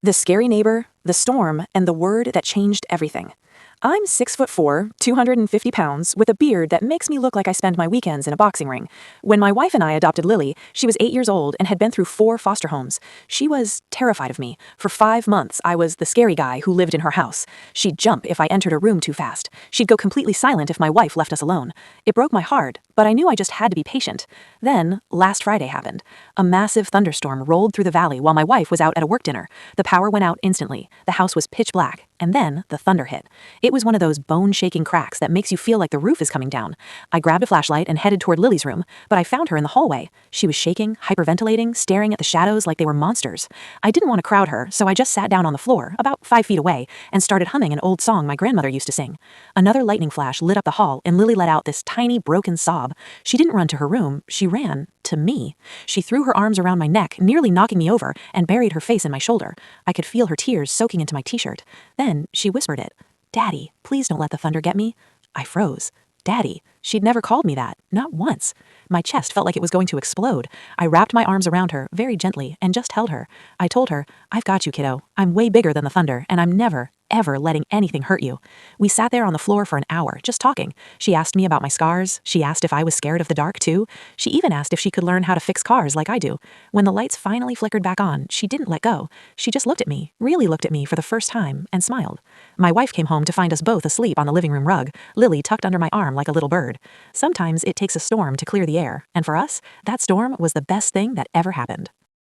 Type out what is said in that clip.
The scary neighbor, the storm, and the word that changed everything. I'm 6'4", 250 pounds, with a beard that makes me look like I spend my weekends in a boxing ring. When my wife and I adopted Lily, she was 8 years old and had been through 4 foster homes. She was terrified of me. For 5 months, I was the scary guy who lived in her house. She'd jump if I entered a room too fast. She'd go completely silent if my wife left us alone. It broke my heart, but I knew I just had to be patient. Then, last Friday happened. A massive thunderstorm rolled through the valley while my wife was out at a work dinner. The power went out instantly. The house was pitch black, and then the thunder hit. It was one of those bone-shaking cracks that makes you feel like the roof is coming down. I grabbed a flashlight and headed toward Lily's room, but I found her in the hallway. She was shaking, hyperventilating, staring at the shadows like they were monsters. I didn't want to crowd her, so I just sat down on the floor, about 5 feet away, and started humming an old song my grandmother used to sing. Another lightning flash lit up the hall, and Lily let out this tiny, broken sob. She didn't run to her room, she ran to me. She threw her arms around my neck, nearly knocking me over, and buried her face in my shoulder. I could feel her tears soaking into my t-shirt. Then she whispered it. "Daddy, please don't let the thunder get me." I froze. Daddy. She'd never called me that, not once. My chest felt like it was going to explode. I wrapped my arms around her, very gently, and just held her. I told her, "I've got you, kiddo. I'm way bigger than the thunder, and I'm never, ever letting anything hurt you." We sat there on the floor for an hour, just talking. She asked me about my scars. She asked if I was scared of the dark, too. She even asked if she could learn how to fix cars like I do. When the lights finally flickered back on, she didn't let go. She just looked at me, really looked at me for the first time, and smiled. My wife came home to find us both asleep on the living room rug, Lily tucked under my arm like a little bird. Sometimes it takes a storm to clear the air, and for us, that storm was the best thing that ever happened.